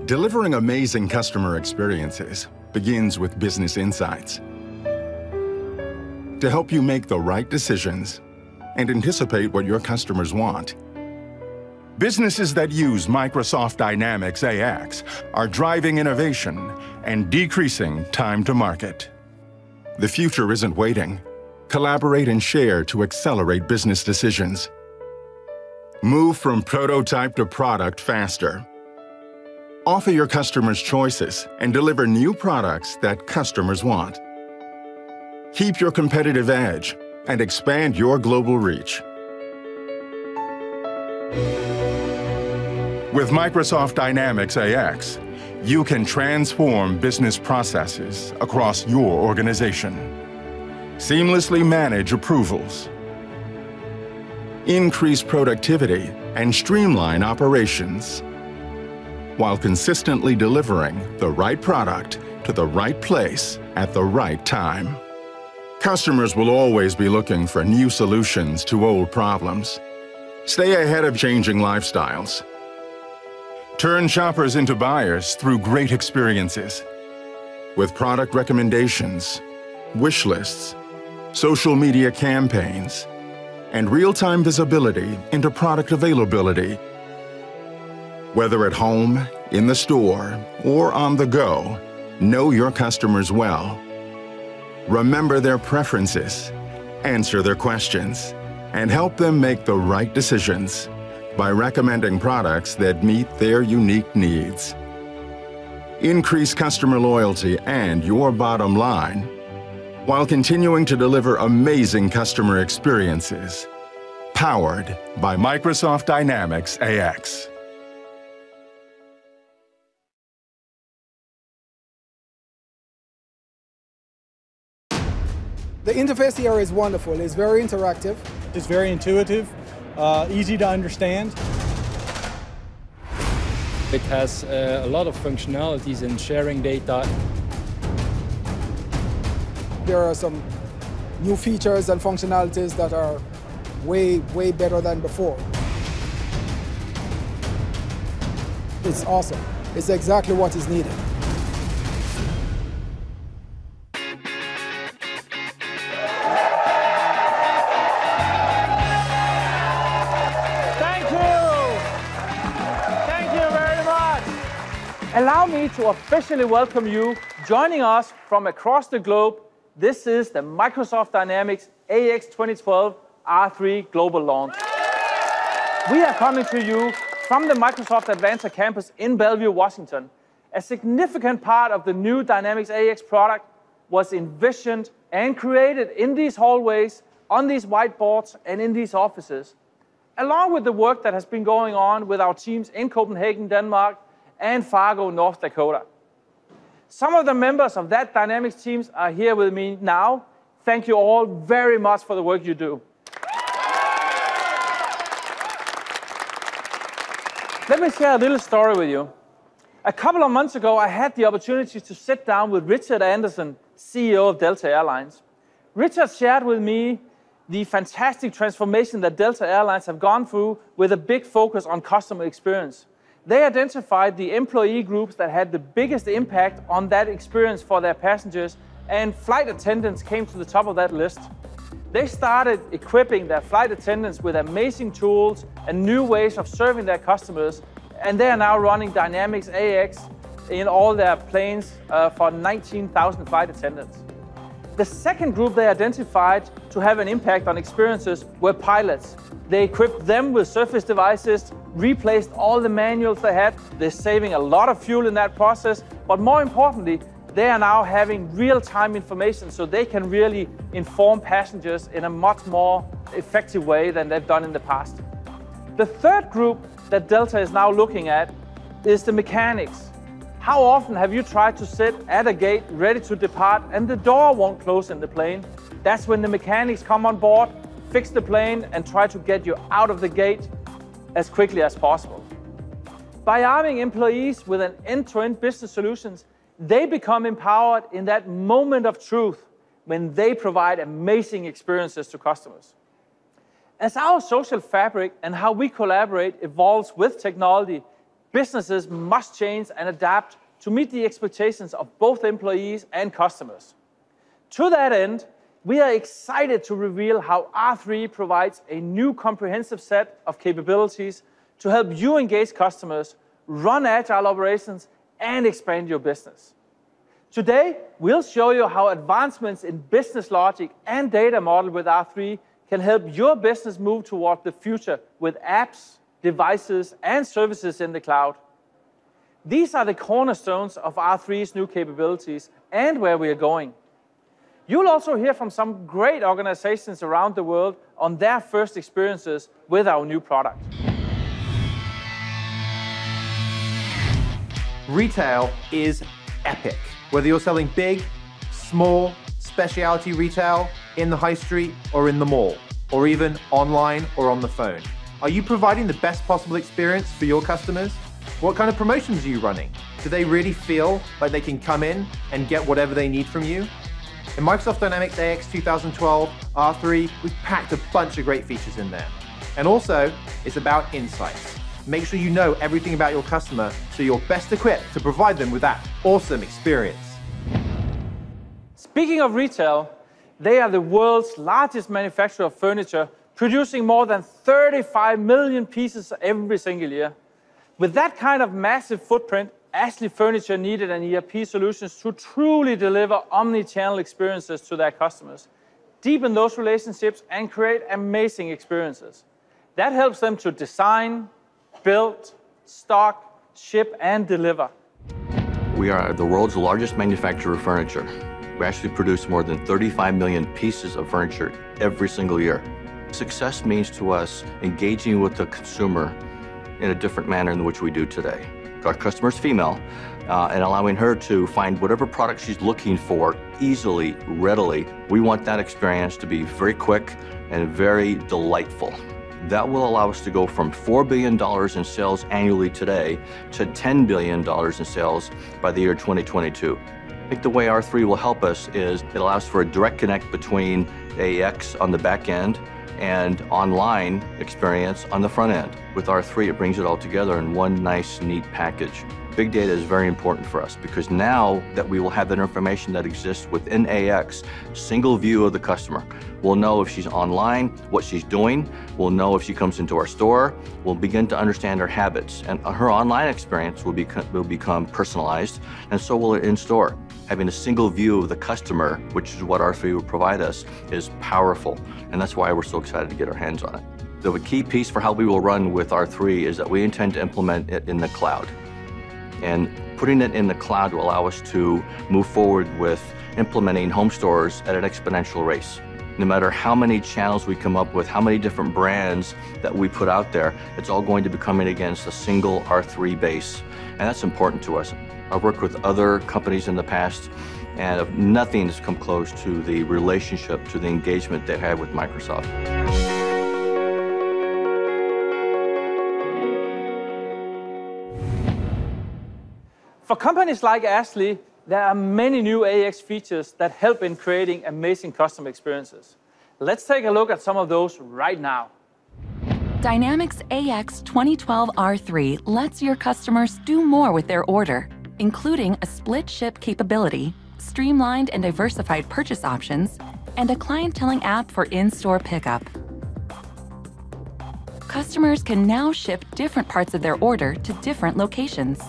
Delivering amazing customer experiences begins with business insights. To help you make the right decisions and anticipate what your customers want. Businesses that use Microsoft Dynamics AX are driving innovation and decreasing time to market. The future isn't waiting. Collaborate and share to accelerate business decisions. Move from prototype to product faster. Offer your customers choices and deliver new products that customers want. Keep your competitive edge and expand your global reach. With Microsoft Dynamics AX, you can transform business processes across your organization. Seamlessly manage approvals. Increase productivity and streamline operations, while consistently delivering the right product to the right place at the right time. Customers will always be looking for new solutions to old problems. Stay ahead of changing lifestyles. Turn shoppers into buyers through great experiences. With product recommendations, wish lists, social media campaigns, and real-time visibility into product availability. Whether at home, in the store, or on the go, know your customers well. Remember their preferences, answer their questions, and help them make the right decisions by recommending products that meet their unique needs. Increase customer loyalty and your bottom line while continuing to deliver amazing customer experiences, powered by Microsoft Dynamics AX. The interface here is wonderful. It's very interactive. It's very intuitive, easy to understand. It has a lot of functionalities in sharing data. There are some new features and functionalities that are way better than before. It's awesome. It's exactly what is needed. Allow me to officially welcome you joining us from across the globe. This is the Microsoft Dynamics AX 2012 R3 Global Launch. We are coming to you from the Microsoft Advancer campus in Bellevue, Washington. A significant part of the new Dynamics AX product was envisioned and created in these hallways, on these whiteboards, and in these offices, along with the work that has been going on with our teams in Copenhagen, Denmark, and Fargo, North Dakota. Some of the members of that Dynamics teams are here with me now. Thank you all very much for the work you do. Let me share a little story with you. A couple of months ago, I had the opportunity to sit down with Richard Anderson, CEO of Delta Airlines. Richard shared with me the fantastic transformation that Delta Airlines have gone through with a big focus on customer experience. They identified the employee groups that had the biggest impact on that experience for their passengers, and flight attendants came to the top of that list. They started equipping their flight attendants with amazing tools and new ways of serving their customers, and they are now running Dynamics AX in all their planes for 19,000 flight attendants. The second group they identified to have an impact on experiences were pilots. They equipped them with Surface devices, replaced all the manuals they had. They're saving a lot of fuel in that process, but more importantly, they are now having real-time information so they can really inform passengers in a much more effective way than they've done in the past. The third group that Delta is now looking at is the mechanics. How often have you tried to sit at a gate ready to depart and the door won't close in the plane? That's when the mechanics come on board, fix the plane, and try to get you out of the gate as quickly as possible. By arming employees with an end-to-end business solutions, they become empowered in that moment of truth when they provide amazing experiences to customers. As our social fabric and how we collaborate evolves with technology, businesses must change and adapt to meet the expectations of both employees and customers. To that end, we are excited to reveal how R3 provides a new comprehensive set of capabilities to help you engage customers, run agile operations, and expand your business. Today, we'll show you how advancements in business logic and data model with R3 can help your business move toward the future with apps, devices, and services in the cloud. These are the cornerstones of R3's new capabilities and where we are going. You'll also hear from some great organizations around the world on their first experiences with our new product. Retail is epic. Whether you're selling big, small, specialty retail, in the high street or in the mall, or even online or on the phone. Are you providing the best possible experience for your customers? What kind of promotions are you running? Do they really feel like they can come in and get whatever they need from you? In Microsoft Dynamics AX 2012 R3, we've packed a bunch of great features in there. And also, it's about insights. Make sure you know everything about your customer so you're best equipped to provide them with that awesome experience. Speaking of retail, they are the world's largest manufacturer of furniture, producing more than 35 million pieces every single year. With that kind of massive footprint, Ashley Furniture needed an ERP solution to truly deliver omni-channel experiences to their customers, deepen those relationships, and create amazing experiences. That helps them to design, build, stock, ship, and deliver. We are the world's largest manufacturer of furniture. We actually produce more than 35 million pieces of furniture every single year. Success means to us engaging with the consumer in a different manner than which we do today. Our customer's female, and allowing her to find whatever product she's looking for easily, readily. We want that experience to be very quick and very delightful. That will allow us to go from $4 billion in sales annually today to $10 billion in sales by the year 2022. I think the way R3 will help us is it allows for a direct connect between AX on the back end and online experience on the front end. With R3, it brings it all together in one nice, neat package. Big data is very important for us because now that we will have that information that exists within AX, single view of the customer. We'll know if she's online, what she's doing. We'll know if she comes into our store. We'll begin to understand her habits, and her online experience will become personalized, and so will it in store. Having a single view of the customer, which is what R3 will provide us, is powerful, and that's why we're so excited to get our hands on it. The key piece for how we will run with R3 is that we intend to implement it in the cloud. And putting it in the cloud will allow us to move forward with implementing home stores at an exponential rate. No matter how many channels we come up with, how many different brands that we put out there, it's all going to be coming against a single R3 base. And that's important to us. I've worked with other companies in the past, and nothing has come close to the relationship, to the engagement they had with Microsoft. For companies like Ashley, there are many new AX features that help in creating amazing customer experiences. Let's take a look at some of those right now. Dynamics AX 2012 R3 lets your customers do more with their order, including a split ship capability, streamlined and diversified purchase options, and a clienteling app for in-store pickup. Customers can now ship different parts of their order to different locations.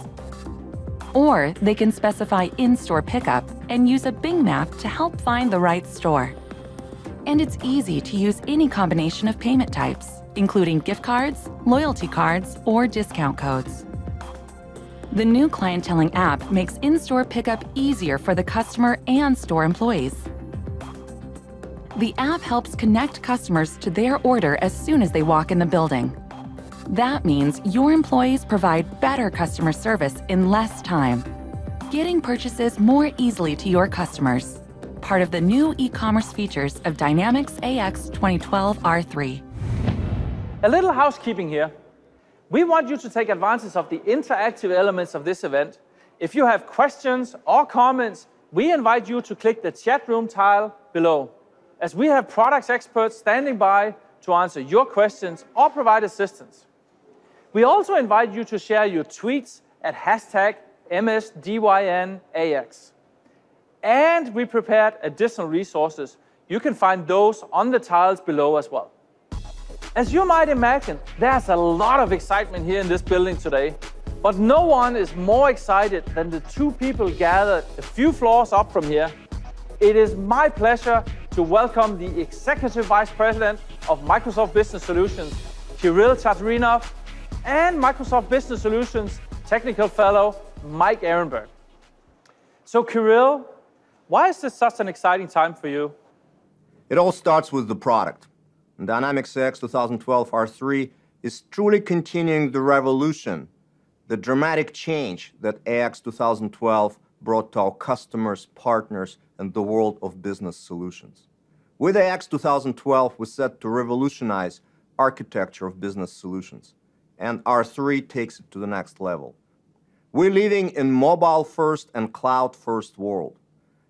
Or they can specify in-store pickup and use a Bing map to help find the right store. And it's easy to use any combination of payment types, including gift cards, loyalty cards, or discount codes. The new clienteling app makes in-store pickup easier for the customer and store employees. The app helps connect customers to their order as soon as they walk in the building. That means your employees provide better customer service in less time, getting purchases more easily to your customers. Part of the new e-commerce features of Dynamics AX 2012 R3. A little housekeeping here. We want you to take advantage of the interactive elements of this event. If you have questions or comments, we invite you to click the chat room tile below, as we have products experts standing by to answer your questions or provide assistance. We also invite you to share your tweets at #MSDYNAX. And we prepared additional resources. You can find those on the tiles below as well. As you might imagine, there's a lot of excitement here in this building today. But no one is more excited than the two people gathered a few floors up from here. It is my pleasure to welcome the Executive Vice President of Microsoft Business Solutions, Kirill Tatarinov, and Microsoft Business Solutions Technical Fellow, Mike Ehrenberg. So Kirill, why is this such an exciting time for you? It all starts with the product. Dynamics AX 2012 R3 is truly continuing the revolution, the dramatic change that AX 2012 brought to our customers, partners, and the world of business solutions. With AX 2012, we set to revolutionize architecture of business solutions, and R3 takes it to the next level. We're living in mobile-first and cloud-first world,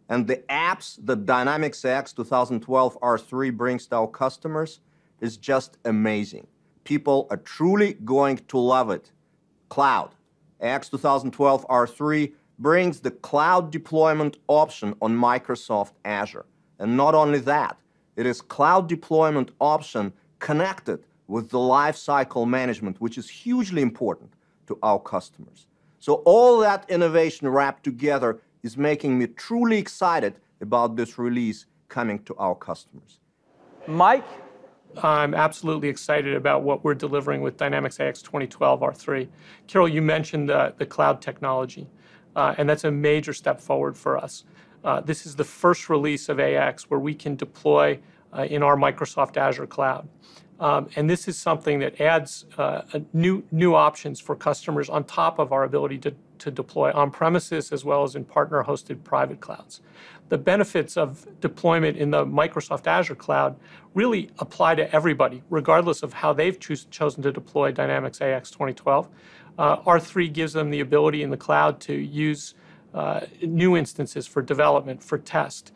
and the apps that Dynamics AX 2012 R3 brings to our customers is just amazing. People are truly going to love it. Cloud. AX 2012 R3 brings the cloud deployment option on Microsoft Azure. And not only that, it is cloud deployment option connected with the lifecycle management, which is hugely important to our customers. So all that innovation wrapped together is making me truly excited about this release coming to our customers. Mike? I'm absolutely excited about what we're delivering with Dynamics AX 2012 R3. Kirill, you mentioned the cloud technology, and that's a major step forward for us. This is the first release of AX where we can deploy in our Microsoft Azure cloud. And this is something that adds new options for customers on top of our ability to deploy on-premises as well as in partner-hosted private clouds. The benefits of deployment in the Microsoft Azure cloud really apply to everybody, regardless of how they've chosen to deploy Dynamics AX 2012. R3 gives them the ability in the cloud to use new instances for development, for test,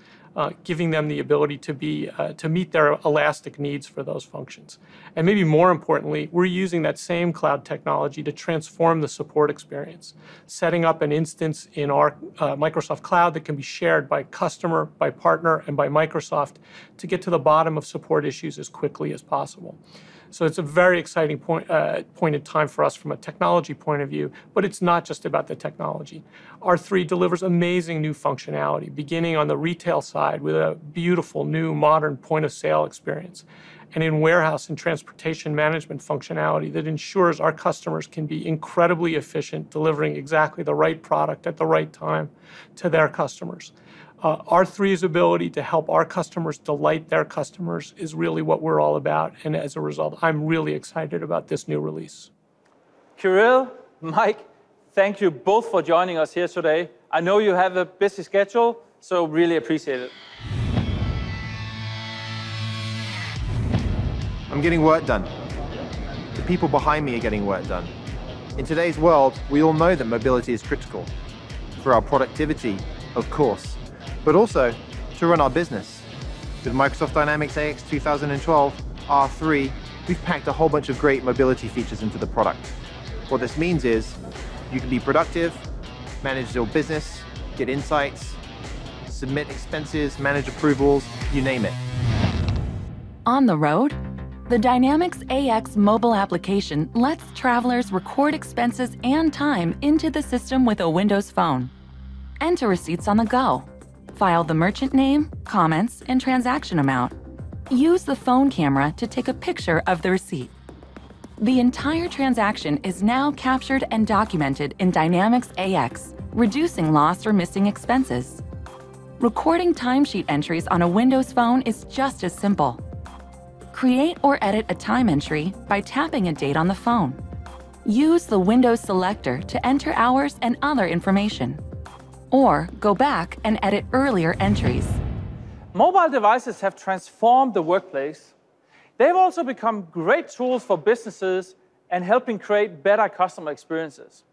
giving them the ability to meet their elastic needs for those functions. And maybe more importantly, we're using that same cloud technology to transform the support experience, setting up an instance in our Microsoft Cloud that can be shared by customer, by partner, and by Microsoft to get to the bottom of support issues as quickly as possible. So it's a very exciting point in time for us from a technology point of view, but it's not just about the technology. R3 delivers amazing new functionality, beginning on the retail side with a beautiful new modern point-of-sale experience, and in warehouse and transportation management functionality that ensures our customers can be incredibly efficient, delivering exactly the right product at the right time to their customers. R3's ability to help our customers delight their customers is really what we're all about, and as a result, I'm really excited about this new release. Kirill, Mike, thank you both for joining us here today. I know you have a busy schedule, so really appreciate it. I'm getting work done. The people behind me are getting work done. In today's world, we all know that mobility is critical for our productivity, of course, but also to run our business. With Microsoft Dynamics AX 2012 R3, we've packed a whole bunch of great mobility features into the product. What this means is you can be productive, manage your business, get insights, submit expenses, manage approvals, you name it. On the road, the Dynamics AX mobile application lets travelers record expenses and time into the system with a Windows phone. Enter receipts on the go. File the merchant name, comments, and transaction amount. Use the phone camera to take a picture of the receipt. The entire transaction is now captured and documented in Dynamics AX, reducing lost or missing expenses. Recording timesheet entries on a Windows phone is just as simple. Create or edit a time entry by tapping a date on the phone. Use the Windows selector to enter hours and other information. Or go back and edit earlier entries. Mobile devices have transformed the workplace. They've also become great tools for businesses and helping create better customer experiences.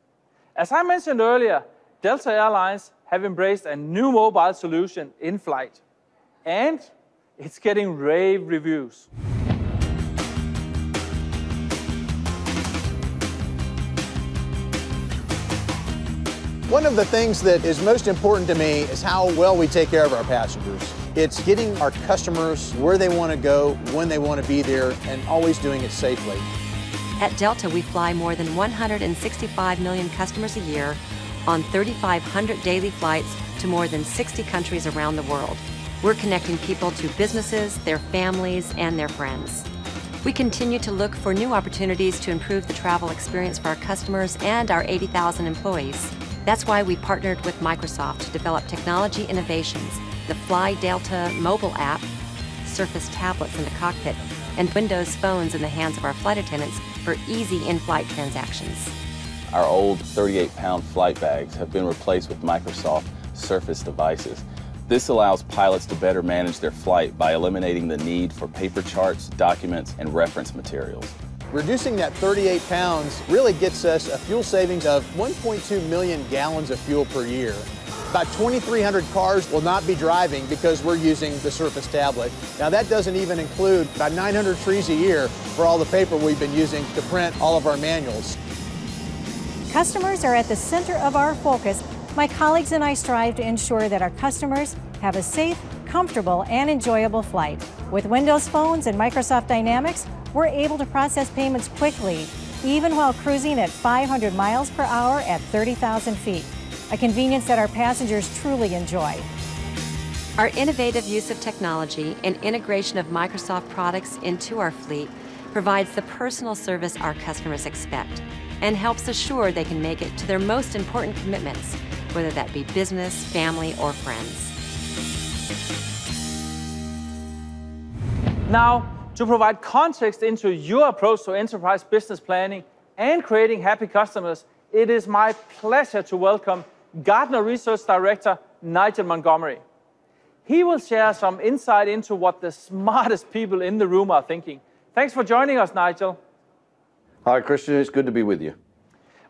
As I mentioned earlier, Delta Airlines have embraced a new mobile solution in flight. And it's getting rave reviews. One of the things that is most important to me is how well we take care of our passengers. It's getting our customers where they want to go, when they want to be there, and always doing it safely. At Delta, we fly more than 165 million customers a year on 3,500 daily flights to more than 60 countries around the world. We're connecting people to businesses, their families, and their friends. We continue to look for new opportunities to improve the travel experience for our customers and our 80,000 employees. That's why we partnered with Microsoft to develop technology innovations, the Fly Delta mobile app, Surface tablets in the cockpit, and Windows phones in the hands of our flight attendants for easy in-flight transactions. Our old 38-pound flight bags have been replaced with Microsoft Surface devices. This allows pilots to better manage their flight by eliminating the need for paper charts, documents, and reference materials. Reducing that 38 pounds really gets us a fuel savings of 1.2 million gallons of fuel per year. About 2,300 cars will not be driving because we're using the Surface tablet. Now that doesn't even include about 900 trees a year for all the paper we've been using to print all of our manuals. Customers are at the center of our focus. My colleagues and I strive to ensure that our customers have a safe, comfortable, and enjoyable flight. With Windows phones and Microsoft Dynamics, we're able to process payments quickly, even while cruising at 500 miles per hour at 30,000 feet, a convenience that our passengers truly enjoy. Our innovative use of technology and integration of Microsoft products into our fleet provides the personal service our customers expect and helps assure they can make it to their most important commitments, whether that be business, family, or friends. Now, to provide context into your approach to enterprise business planning and creating happy customers, it is my pleasure to welcome Gartner Research Director Nigel Montgomery. He will share some insight into what the smartest people in the room are thinking. Thanks for joining us, Nigel. Hi, Christian. It's good to be with you.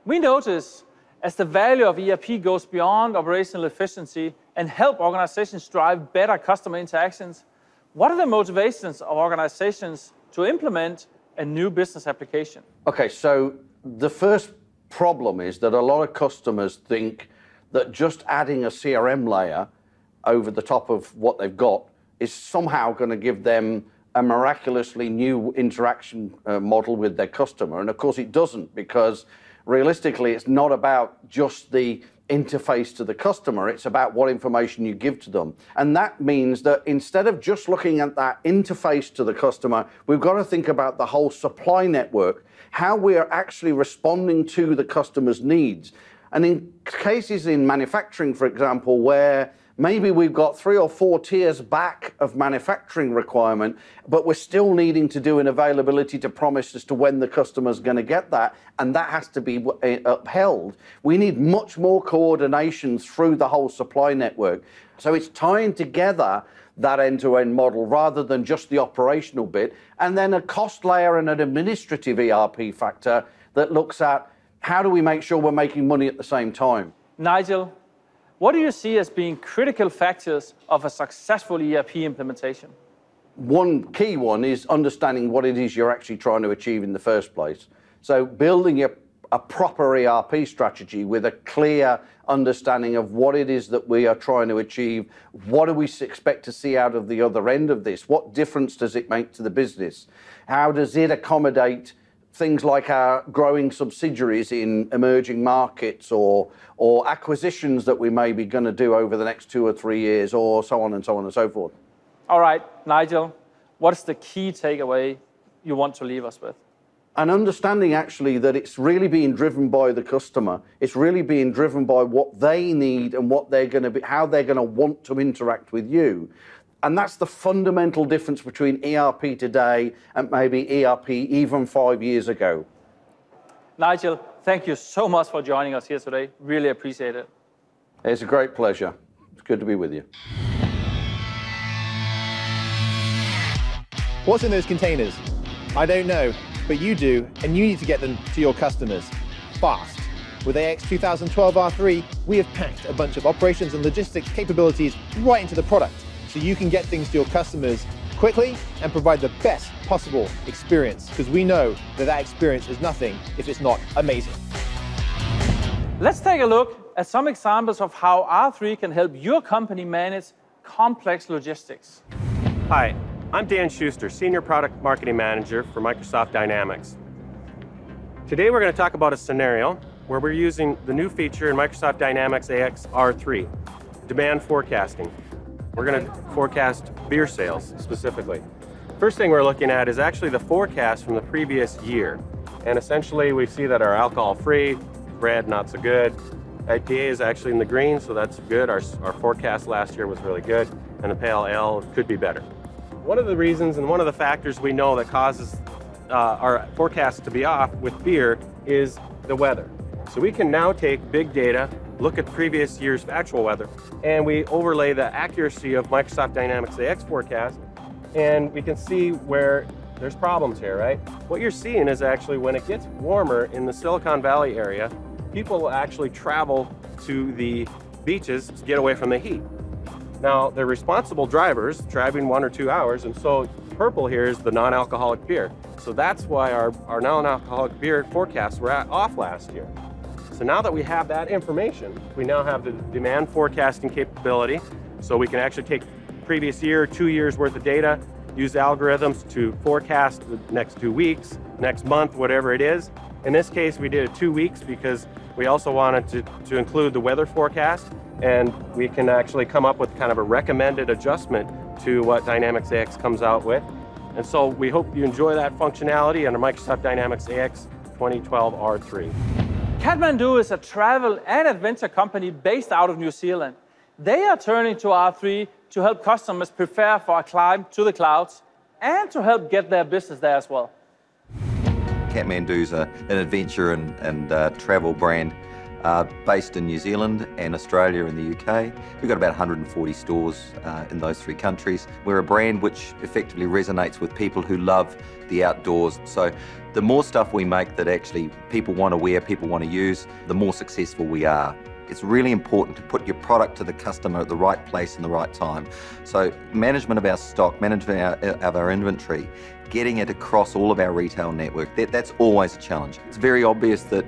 We notice as the value of ERP goes beyond operational efficiency and help organizations drive better customer interactions, what are the motivations of organizations to implement a new business application? Okay, so the first problem is that a lot of customers think that just adding a CRM layer over the top of what they've got is somehow going to give them a miraculously new interaction model with their customer. And of course it doesn't, because realistically it's not about just the interface to the customer, it's about what information you give to them. And that means that instead of just looking at that interface to the customer, we've got to think about the whole supply network, how we are actually responding to the customer's needs. And in cases in manufacturing, for example, where maybe we've got 3 or 4 tiers back of manufacturing requirement, but we're still needing to do an availability to promise as to when the customer's going to get that, and that has to be upheld. We need much more coordination through the whole supply network. So it's tying together that end-to-end model rather than just the operational bit, and then a cost layer and an administrative ERP factor that looks at how do we make sure we're making money at the same time. Nigel, what do you see as being critical factors of a successful ERP implementation? One key one is understanding what it is you're actually trying to achieve in the first place. So building a proper ERP strategy with a clear understanding of what it is that we are trying to achieve, what do we expect to see out of the other end of this, what difference does it make to the business, how does it accommodate things like our growing subsidiaries in emerging markets or acquisitions that we may be going to do over the next 2 or 3 years, or so on and so on and so forth. All right, Nigel, what's the key takeaway you want to leave us with? An understanding actually that it's really being driven by the customer. It's really being driven by what they need and what they're going to be, how they're going to want to interact with you. And that's the fundamental difference between ERP today and maybe ERP even 5 years ago. Nigel, thank you so much for joining us here today. Really appreciate it. It's a great pleasure. It's good to be with you. What's in those containers? I don't know, but you do, and you need to get them to your customers fast. With AX 2012 R3, we have packed a bunch of operations and logistics capabilities right into the product, so you can get things to your customers quickly and provide the best possible experience, because we know that that experience is nothing if it's not amazing. Let's take a look as some examples of how R3 can help your company manage complex logistics. Hi, I'm Dan Schuster, Senior Product Marketing Manager for Microsoft Dynamics. Today we're going to talk about a scenario where we're using the new feature in Microsoft Dynamics AX R3, demand forecasting. We're going to forecast beer sales specifically. First thing we're looking at is actually the forecast from the previous year. And essentially we see that our alcohol-free, red, not so good. IPA is actually in the green, so that's good. Our forecast last year was really good, and the pale ale could be better. One of the reasons and one of the factors we know that causes our forecast to be off with beer is the weather. So we can now take big data, look at previous year's actual weather, and we overlay the accuracy of Microsoft Dynamics AX forecast, and we can see where there's problems here, right? What you're seeing is actually when it gets warmer in the Silicon Valley area, people will actually travel to the beaches to get away from the heat. Now, they're responsible drivers driving 1 or 2 hours, and so purple here is the non-alcoholic beer. So that's why our non-alcoholic beer forecasts were off last year. So now that we have that information, we now have the demand forecasting capability, so we can actually take previous year, 2 years worth of data, use algorithms to forecast the next 2 weeks, next month, whatever it is. In this case, we did it 2 weeks because we also wanted to include the weather forecast, and we can actually come up with kind of a recommended adjustment to what Dynamics AX comes out with. And so we hope you enjoy that functionality under Microsoft Dynamics AX 2012 R3. Kathmandu is a travel and adventure company based out of New Zealand. They are turning to R3 to help customers prepare for a climb to the clouds and to help get their business there as well. Kathmandu's an adventure and travel brand based in New Zealand and Australia and the UK. We've got about 140 stores in those 3 countries. We're a brand which effectively resonates with people who love the outdoors. So the more stuff we make that actually people want to wear, people want to use, the more successful we are. It's really important to put your product to the customer at the right place and the right time. So management of our stock, management of our inventory, getting it across all of our retail network, that's always a challenge. It's very obvious that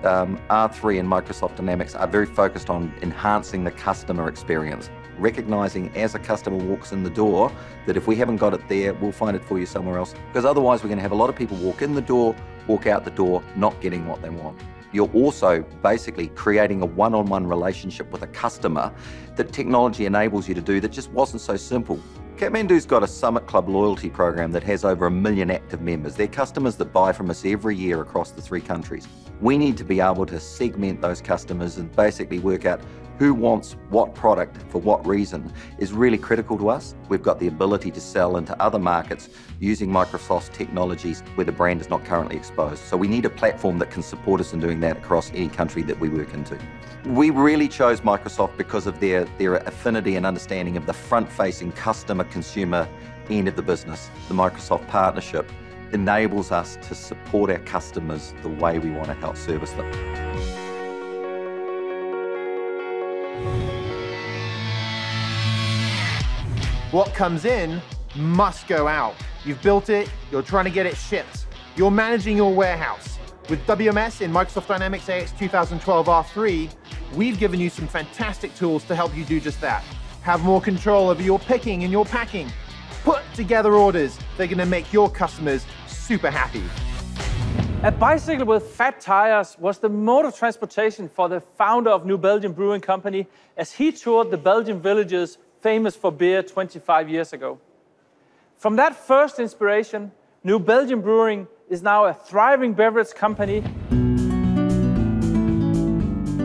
R3 and Microsoft Dynamics are very focused on enhancing the customer experience, recognizing as a customer walks in the door that if we haven't got it there, we'll find it for you somewhere else. Because otherwise we're going to have a lot of people walk in the door, walk out the door, not getting what they want. You're also basically creating a one-on-one relationship with a customer that technology enables you to do that just wasn't so simple. Kathmandu's got a Summit Club loyalty program that has over 1 million active members. They're customers that buy from us every year across the 3 countries. We need to be able to segment those customers and basically work out who wants what product for what reason is really critical to us. We've got the ability to sell into other markets using Microsoft's technologies where the brand is not currently exposed. So we need a platform that can support us in doing that across any country that we work into. We really chose Microsoft because of their affinity and understanding of the front-facing customer-consumer end of the business. The Microsoft partnership enables us to support our customers the way we want to help service them. What comes in must go out. You've built it, you're trying to get it shipped. You're managing your warehouse. With WMS in Microsoft Dynamics AX 2012 R3, we've given you some fantastic tools to help you do just that. Have more control over your picking and your packing. Put together orders. They're going to make your customers super happy. A bicycle with fat tires was the mode of transportation for the founder of New Belgium Brewing Company as he toured the Belgian villages famous for beer 25 years ago. From that first inspiration, New Belgium Brewing is now a thriving beverage company.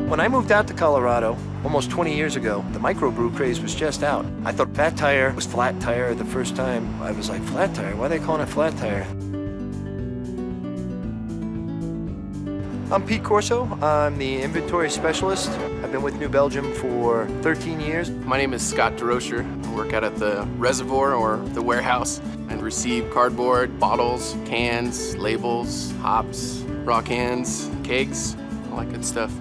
When I moved out to Colorado almost 20 years ago, the microbrew craze was just out. I thought fat tire was flat tire the first time. I was like, flat tire? Why are they calling it flat tire? I'm Pete Corso. I'm the inventory specialist. I've been with New Belgium for 13 years. My name is Scott DeRocher. I work out at the reservoir or the warehouse and receive cardboard, bottles, cans, labels, hops, raw cans, kegs, all that good stuff.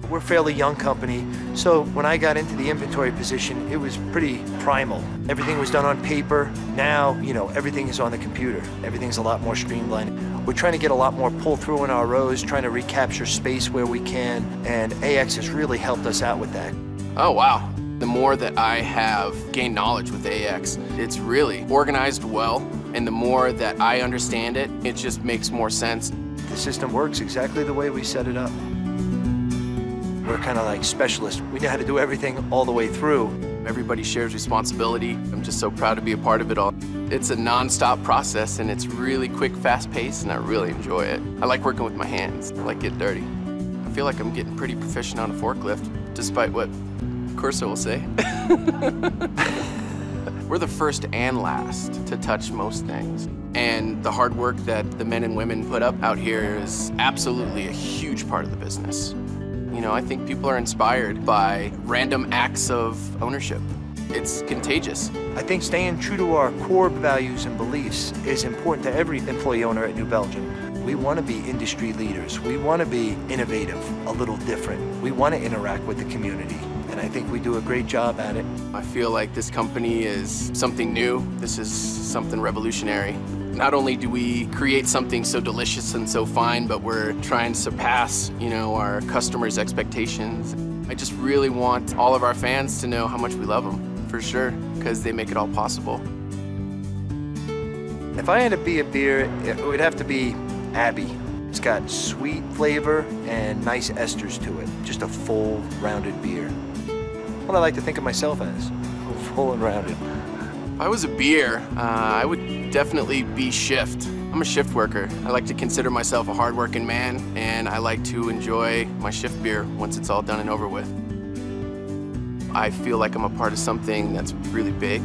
We're a fairly young company, so when I got into the inventory position, it was pretty primal. Everything was done on paper. Now, everything is on the computer. Everything's a lot more streamlined. We're trying to get a lot more pull-through in our rows, trying to recapture space where we can, and AX has really helped us out with that. Oh, wow. The more that I have gained knowledge with AX, it's really organized well, and the more that I understand it, it just makes more sense. The system works exactly the way we set it up. We're kind of like specialists. We know how to do everything all the way through. Everybody shares responsibility. I'm just so proud to be a part of it all. It's a non-stop process, and it's really quick, fast-paced, and I really enjoy it. I like working with my hands. I like getting dirty. I feel like I'm getting pretty proficient on a forklift, despite what Corso will say. We're the first and last to touch most things. And the hard work that the men and women put up out here is absolutely a huge part of the business. I think people are inspired by random acts of ownership. It's contagious. I think staying true to our core values and beliefs is important to every employee owner at New Belgium. We want to be industry leaders. We want to be innovative, a little different. We want to interact with the community, and I think we do a great job at it. I feel like this company is something new. This is something revolutionary. Not only do we create something so delicious and so fine, but we're trying to surpass, our customers' expectations. I just really want all of our fans to know how much we love them, for sure, because they make it all possible. If I had to be a beer, it would have to be Abbey. It's got sweet flavor and nice esters to it. Just a full, rounded beer. What I like to think of myself as, full and rounded. If I was a beer, I would definitely be shift. I'm a shift worker. I like to consider myself a hard-working man, and I like to enjoy my shift beer once it's all done and over with. I feel like I'm a part of something that's really big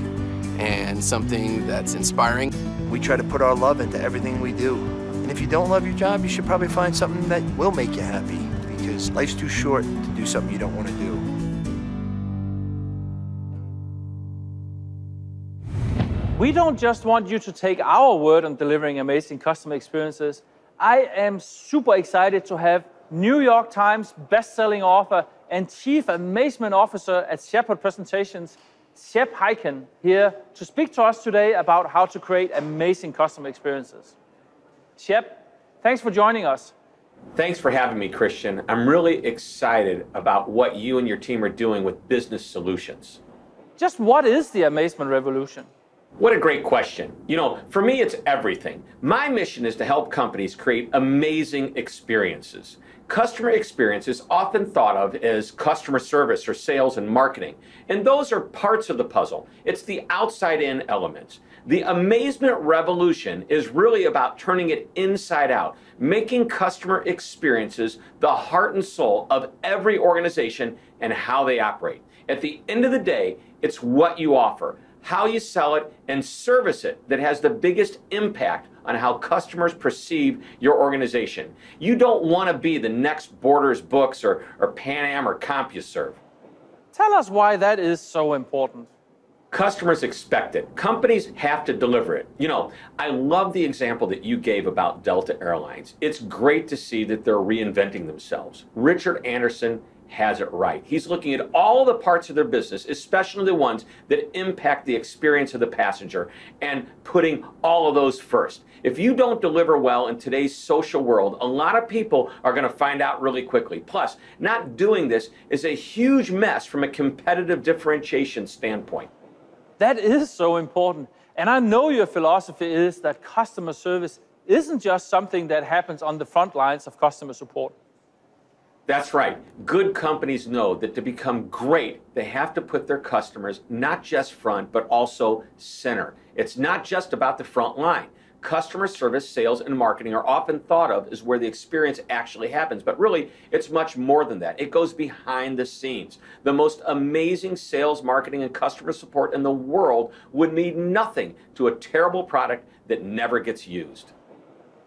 and something that's inspiring. We try to put our love into everything we do. And if you don't love your job, you should probably find something that will make you happy, because life's too short to do something you don't want to do. We don't just want you to take our word on delivering amazing customer experiences. I am super excited to have New York Times best-selling author and Chief Amazement Officer at Shepherd Presentations, Shep Hyken, here to speak to us today about how to create amazing customer experiences. Shep, thanks for joining us. Thanks for having me, Christian. I'm really excited about what you and your team are doing with business solutions. Just what is the amazement revolution? What a great question. For me, it's everything. My mission is to help companies create amazing experiences. Customer experience is often thought of as customer service or sales and marketing, and those are parts of the puzzle. It's the outside-in elements. The amazement revolution is really about turning it inside out, making customer experiences the heart and soul of every organization and how they operate. At the end of the day, it's what you offer, how you sell it, and service it that has the biggest impact on how customers perceive your organization. You don't want to be the next Borders Books or Pan Am or CompuServe. Tell us why that is so important. Customers expect it. Companies have to deliver it. I love the example that you gave about Delta Airlines. It's great to see that they're reinventing themselves. Richard Anderson has it right. He's looking at all the parts of their business, especially the ones that impact the experience of the passenger, and putting all of those first. If you don't deliver well in today's social world, a lot of people are going to find out really quickly. Plus, not doing this is a huge mess from a competitive differentiation standpoint. That is so important. And I know your philosophy is that customer service isn't just something that happens on the front lines of customer support. That's right. Good companies know that to become great, they have to put their customers not just front, but also center. It's not just about the front line. Customer service, sales, and marketing are often thought of as where the experience actually happens, but really, it's much more than that. It goes behind the scenes. The most amazing sales, marketing, and customer support in the world would mean nothing to a terrible product that never gets used.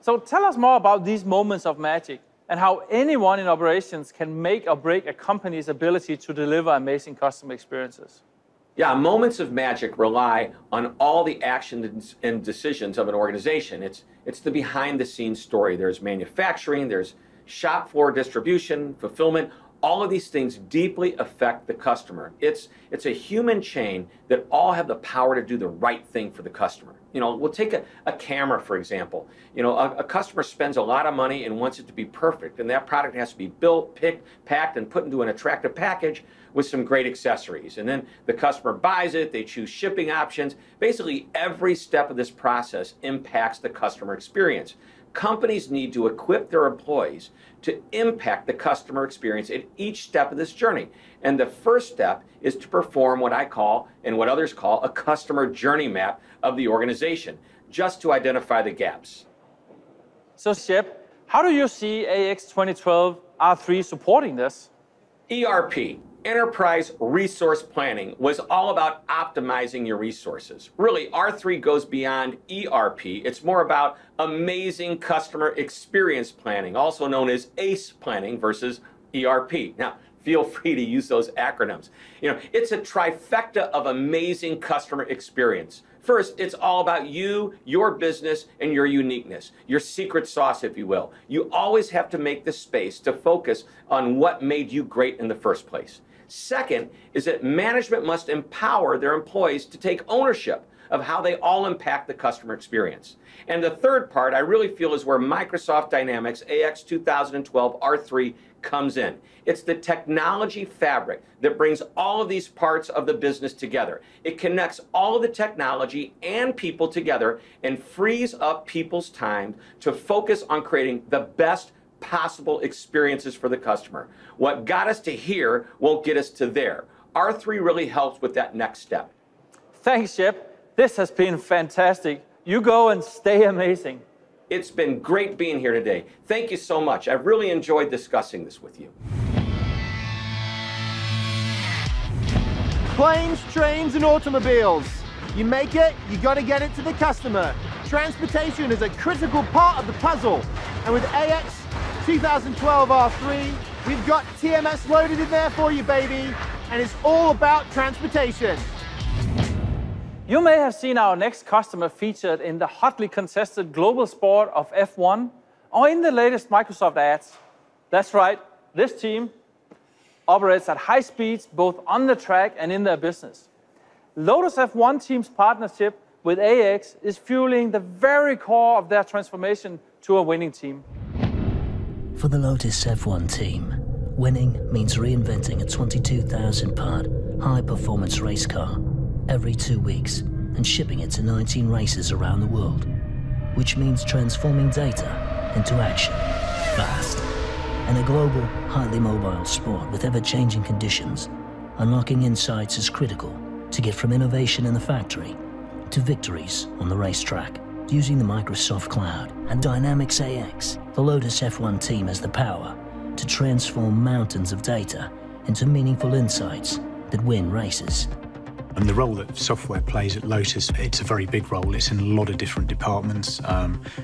So tell us more about these moments of magic and how anyone in operations can make or break a company's ability to deliver amazing customer experiences. Yeah, moments of magic rely on all the actions and decisions of an organization. It's the behind-the-scenes story. There's manufacturing, there's shop floor distribution, fulfillment. All of these things deeply affect the customer. It's a human chain that all have the power to do the right thing for the customer. You know, we'll take a camera, for example. You know, a customer spends a lot of money and wants it to be perfect, and that product has to be built, picked, packed, and put into an attractive package with some great accessories. And then the customer buys it, they choose shipping options. Basically, every step of this process impacts the customer experience. Companies need to equip their employees to impact the customer experience at each step of this journey. And the first step is to perform what I call, and what others call, a customer journey map of the organization, just to identify the gaps. So, Shep, how do you see AX 2012 R3 supporting this? ERP, Enterprise Resource Planning, was all about optimizing your resources. Really, R3 goes beyond ERP. It's more about amazing customer experience planning, also known as ACE planning versus ERP. Now, feel free to use those acronyms. You know, it's a trifecta of amazing customer experience. First, it's all about you, your business, and your uniqueness, your secret sauce, if you will. You always have to make the space to focus on what made you great in the first place. Second is that management must empower their employees to take ownership of how they all impact the customer experience. And the third part, I really feel, is where Microsoft Dynamics AX 2012 R3 comes in. It's the technology fabric that brings all of these parts of the business together. It connects all of the technology and people together and frees up people's time to focus on creating the best possible experiences for the customer. What got us to here won't get us to there. R3 really helps with that next step. Thanks, Shep. This has been fantastic. You go and stay amazing. It's been great being here today. Thank you so much. I've really enjoyed discussing this with you. Planes, trains, and automobiles. You make it, you got to get it to the customer. Transportation is a critical part of the puzzle. And with AX 2012 R3, we've got TMS loaded in there for you, baby. And it's all about transportation. You may have seen our next customer featured in the hotly contested global sport of F1 or in the latest Microsoft ads. That's right, this team operates at high speeds both on the track and in their business. Lotus F1 team's partnership with AX is fueling the very core of their transformation to a winning team. For the Lotus F1 team, winning means reinventing a 22,000-part high-performance race car every 2 weeks and shipping it to 19 races around the world, which means transforming data into action fast. In a global, highly mobile sport with ever-changing conditions, unlocking insights is critical to get from innovation in the factory to victories on the racetrack. Using the Microsoft Cloud and Dynamics AX, the Lotus F1 team has the power to transform mountains of data into meaningful insights that win races. And the role that software plays at Lotus, it's a very big role. It's in a lot of different departments.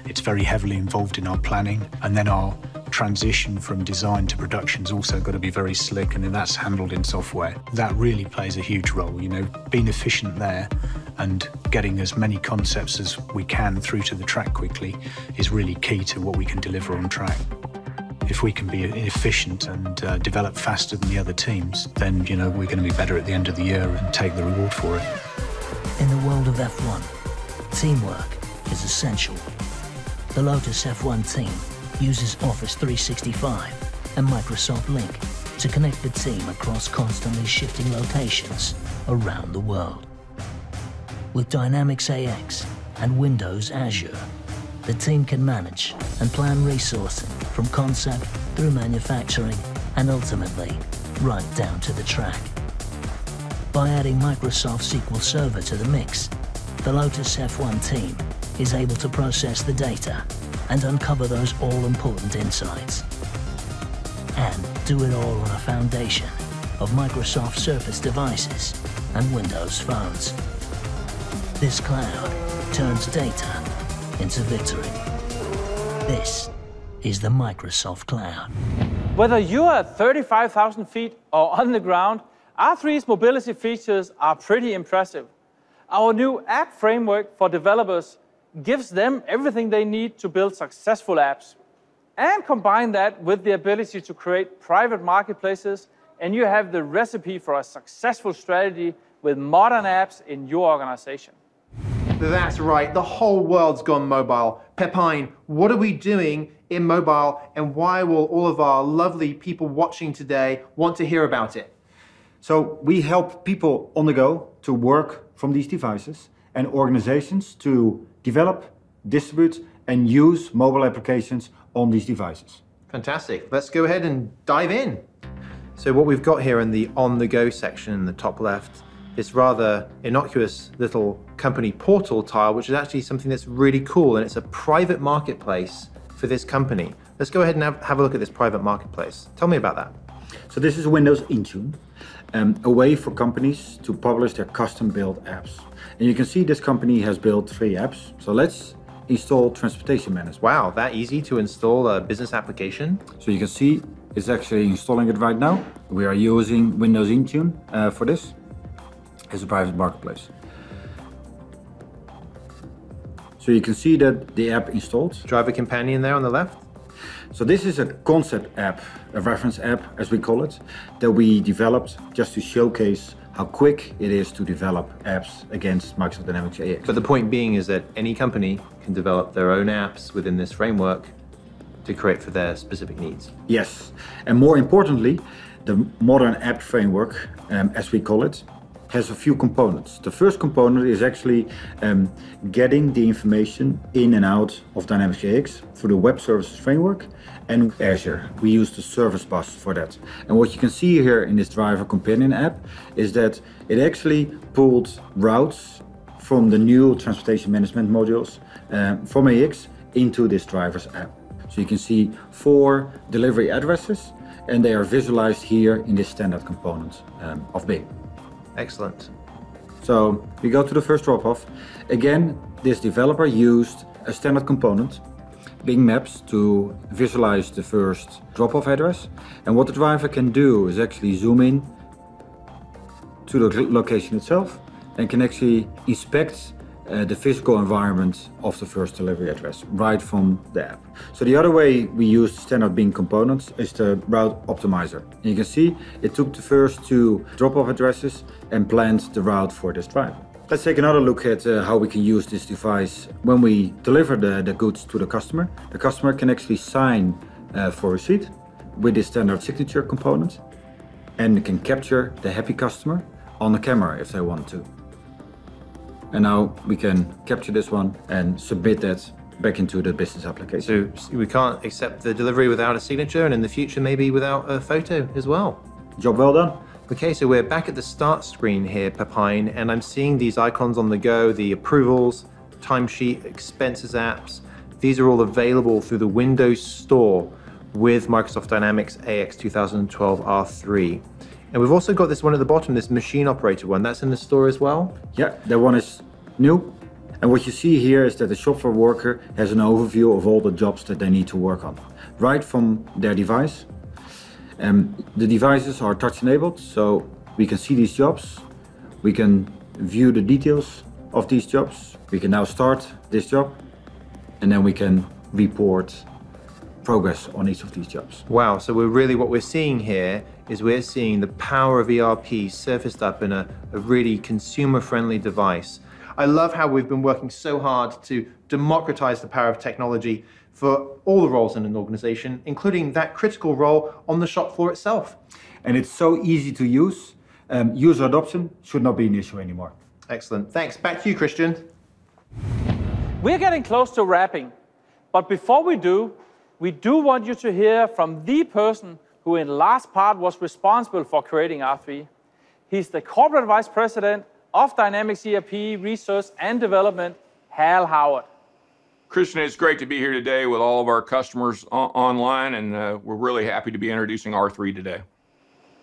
It's very heavily involved in our planning. And then our transition from design to production's also got to be very slick, and then that's handled in software. That really plays a huge role, you know, being efficient there and getting as many concepts as we can through to the track quickly is really key to what we can deliver on track. If we can be efficient and develop faster than the other teams, then, you know, we're going to be better at the end of the year and take the reward for it. In the world of F1, teamwork is essential. The Lotus F1 team uses Office 365 and Microsoft Link to connect the team across constantly shifting locations around the world. With Dynamics AX and Windows Azure, the team can manage and plan resourcing from concept through manufacturing and ultimately right down to the track. By adding Microsoft SQL Server to the mix, the Lotus F1 team is able to process the data and uncover those all-important insights. And do it all on a foundation of Microsoft Surface devices and Windows phones. This cloud turns data into victory. This is the Microsoft Cloud. Whether you're at 35,000 feet or on the ground, R3's mobility features are pretty impressive. Our new app framework for developers gives them everything they need to build successful apps. And combine that with the ability to create private marketplaces, and you have the recipe for a successful strategy with modern apps in your organization. That's right, the whole world's gone mobile. Pepijn, what are we doing in mobile, and why will all of our lovely people watching today want to hear about it? So we help people on the go to work from these devices and organizations to develop, distribute, and use mobile applications on these devices. Fantastic. Let's go ahead and dive in. So what we've got here in the on-the-go section in the top left, this rather innocuous little company portal tile, which is actually something that's really cool, and it's a private marketplace for this company. Let's go ahead and have a look at this private marketplace. Tell me about that. So this is Windows Intune, a way for companies to publish their custom-built apps. And you can see this company has built 3 apps. So let's install Transportation Management. Wow, that easy to install a business application? So you can see it's actually installing it right now. We are using Windows Intune for this as a private marketplace. So you can see that the app installed. Driver Companion there on the left. So this is a concept app, a reference app as we call it, that we developed just to showcase how quick it is to develop apps against Microsoft Dynamics AX. But the point being is that any company can develop their own apps within this framework to create for their specific needs. Yes, and more importantly, the modern app framework, as we call it, has a few components. The first component is actually getting the information in and out of Dynamics AX through the Web Services framework and Azure. We use the Service Bus for that. And what you can see here in this Driver Companion app is that it actually pulled routes from the new Transportation Management modules from AX into this Drivers app. So you can see 4 delivery addresses, and they are visualized here in this standard component of Bing. Excellent. So we go to the first drop-off. Again, this developer used a standard component, Bing Maps, to visualize the first drop-off address. And what the driver can do is actually zoom in to the location itself and can actually inspect the physical environment of the first delivery address right from the app. So the other way we use standard Bing components is the route optimizer. And you can see it took the first 2 drop-off addresses and planned the route for this driver. Let's take another look at how we can use this device when we deliver the goods to the customer. The customer can actually sign for receipt with this standard signature component and can capture the happy customer on the camera if they want to. And now we can capture this one and submit that back into the business application. So we can't accept the delivery without a signature, and in the future maybe without a photo as well. Job well done. Okay, so we're back at the start screen here, Pepijn, and I'm seeing these icons on the go, the approvals, timesheet, expenses apps. These are all available through the Windows Store with Microsoft Dynamics AX 2012 R3. And we've also got this one at the bottom, this machine operator one. That's in the store as well? Yeah, that one is new. And what you see here is that the shop floor worker has an overview of all the jobs that they need to work on, right from their device. The devices are touch enabled, so we can see these jobs. We can view the details of these jobs. We can now start this job, and then we can report progress on each of these jobs. Wow, so what we're seeing here is we're seeing the power of ERP surfaced up in a really consumer-friendly device. I love how we've been working so hard to democratize the power of technology for all the roles in an organization, including that critical role on the shop floor itself. And it's so easy to use. User adoption should not be an issue anymore. Excellent. Thanks. Back to you, Christian. We're getting close to wrapping, but before we do want you to hear from the person who in last part was responsible for creating R3. He's the Corporate Vice President of Dynamics ERP Research and Development, Hal Howard. Christian, it's great to be here today with all of our customers online, and we're really happy to be introducing R3 today.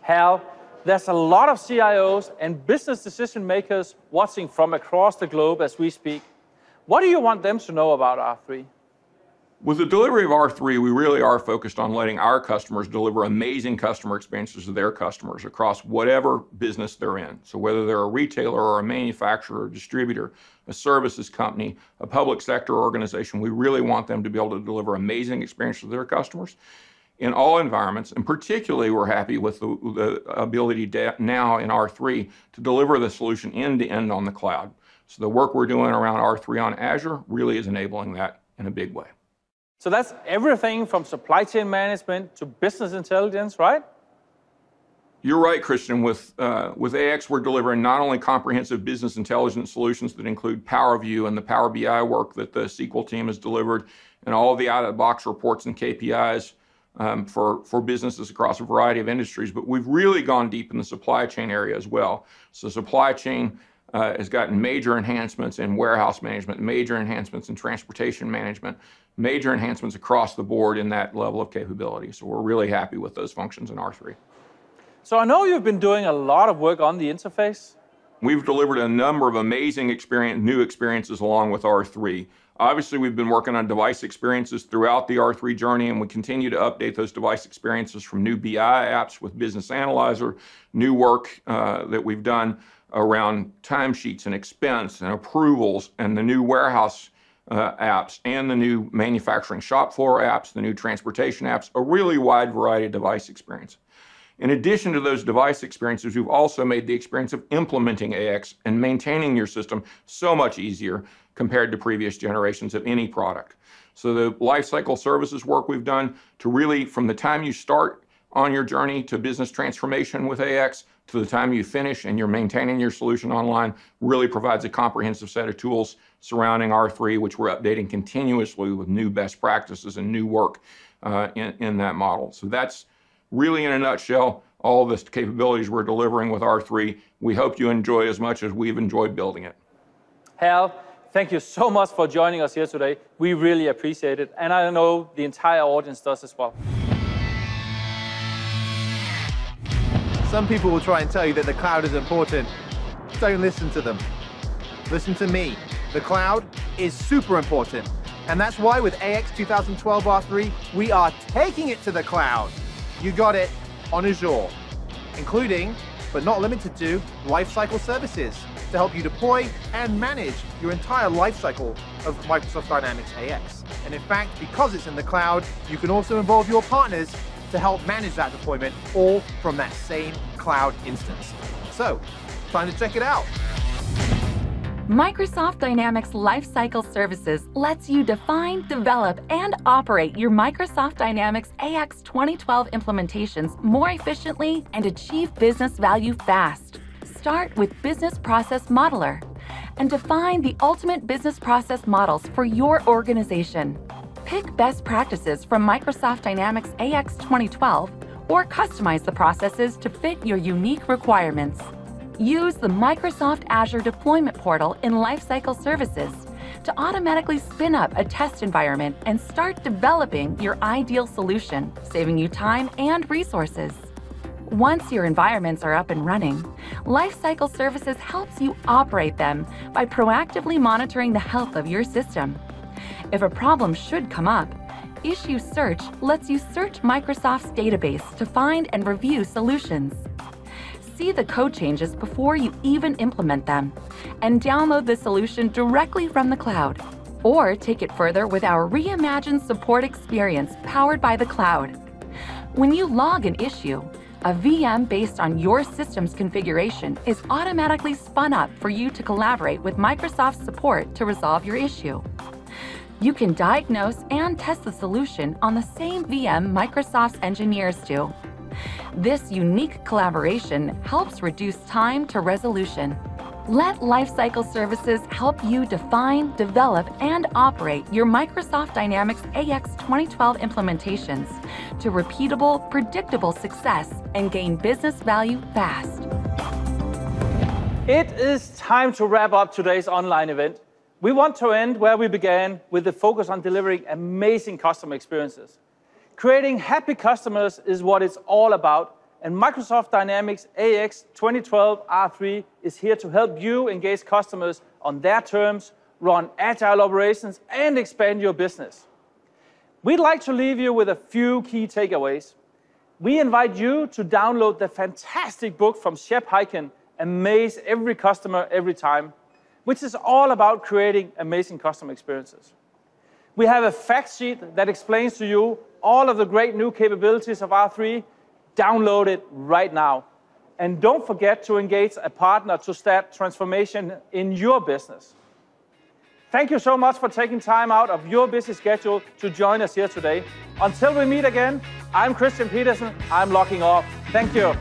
Hal, there's a lot of CIOs and business decision makers watching from across the globe as we speak. What do you want them to know about R3? With the delivery of R3, we really are focused on letting our customers deliver amazing customer experiences to their customers across whatever business they're in. So whether they're a retailer or a manufacturer or distributor, a services company, a public sector organization, we really want them to be able to deliver amazing experiences to their customers in all environments. And particularly, we're happy with the ability now in R3 to deliver the solution end-to-end on the cloud. So the work we're doing around R3 on Azure really is enabling that in a big way. So that's everything from supply chain management to business intelligence, right? You're right, Christian. With AX, we're delivering not only comprehensive business intelligence solutions that include Power View and the Power BI work that the SQL team has delivered, and all of the out-of-the-box reports and KPIs for businesses across a variety of industries, but we've really gone deep in the supply chain area as well. So supply chain has gotten major enhancements in warehouse management, major enhancements in transportation management, major enhancements across the board in that level of capability. So we're really happy with those functions in R3. So I know you've been doing a lot of work on the interface. We've delivered a number of amazing new experiences along with R3. Obviously, we've been working on device experiences throughout the R3 journey, and we continue to update those device experiences from new BI apps with Business Analyzer, new work that we've done around timesheets and expense and approvals, and the new warehouse apps, and the new manufacturing shop floor apps, the new transportation apps, a really wide variety of device experience. In addition to those device experiences, we've also made the experience of implementing AX and maintaining your system so much easier compared to previous generations of any product. So the lifecycle services work we've done to really, from the time you start on your journey to business transformation with AX to the time you finish and you're maintaining your solution online, really provides a comprehensive set of tools surrounding R3, which we're updating continuously with new best practices and new work in that model. So that's really, in a nutshell, all of the capabilities we're delivering with R3. We hope you enjoy as much as we've enjoyed building it. Hal, thank you so much for joining us here today. We really appreciate it, and I know the entire audience does as well. Some people will try and tell you that the cloud is important. Don't listen to them. Listen to me. The cloud is super important. And that's why with AX 2012 R3, we are taking it to the cloud. You got it on Azure, including, but not limited to, lifecycle services to help you deploy and manage your entire lifecycle of Microsoft Dynamics AX. And in fact, because it's in the cloud, you can also involve your partners to help manage that deployment, all from that same cloud instance. So, time to check it out. Microsoft Dynamics Lifecycle Services lets you define, develop, and operate your Microsoft Dynamics AX 2012 implementations more efficiently and achieve business value fast. Start with Business Process Modeler and define the ultimate business process models for your organization. Pick best practices from Microsoft Dynamics AX 2012 or customize the processes to fit your unique requirements. Use the Microsoft Azure Deployment Portal in Lifecycle Services to automatically spin up a test environment and start developing your ideal solution, saving you time and resources. Once your environments are up and running, Lifecycle Services helps you operate them by proactively monitoring the health of your system. If a problem should come up, Issue Search lets you search Microsoft's database to find and review solutions. See the code changes before you even implement them, and download the solution directly from the cloud. Or take it further with our reimagined support experience powered by the cloud. When you log an issue, a VM based on your system's configuration is automatically spun up for you to collaborate with Microsoft support to resolve your issue. You can diagnose and test the solution on the same VM Microsoft's engineers do. This unique collaboration helps reduce time to resolution. Let Lifecycle Services help you define, develop, and operate your Microsoft Dynamics AX 2012 implementations to repeatable, predictable success and gain business value fast. It is time to wrap up today's online event. We want to end where we began, with the focus on delivering amazing customer experiences. Creating happy customers is what it's all about, and Microsoft Dynamics AX 2012 R3 is here to help you engage customers on their terms, run agile operations, and expand your business. We'd like to leave you with a few key takeaways. We invite you to download the fantastic book from Shep Hyken, Amaze Every Customer Every Time, which is all about creating amazing customer experiences. We have a fact sheet that explains to you all of the great new capabilities of R3. Download it right now. And don't forget to engage a partner to start transformation in your business. Thank you so much for taking time out of your busy schedule to join us here today. Until we meet again, I'm Christian Petersen. I'm logging off. Thank you.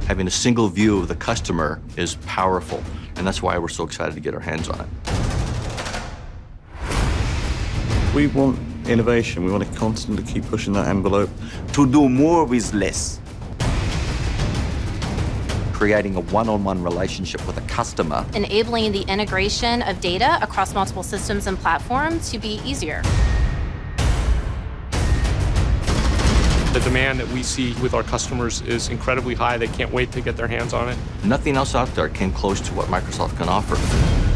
Having a single view of the customer is powerful, and that's why we're so excited to get our hands on it. We want innovation. We want to constantly keep pushing that envelope. To do more with less. Creating a one-on-one relationship with a customer. Enabling the integration of data across multiple systems and platforms to be easier. The demand that we see with our customers is incredibly high. They can't wait to get their hands on it. Nothing else out there came close to what Microsoft can offer.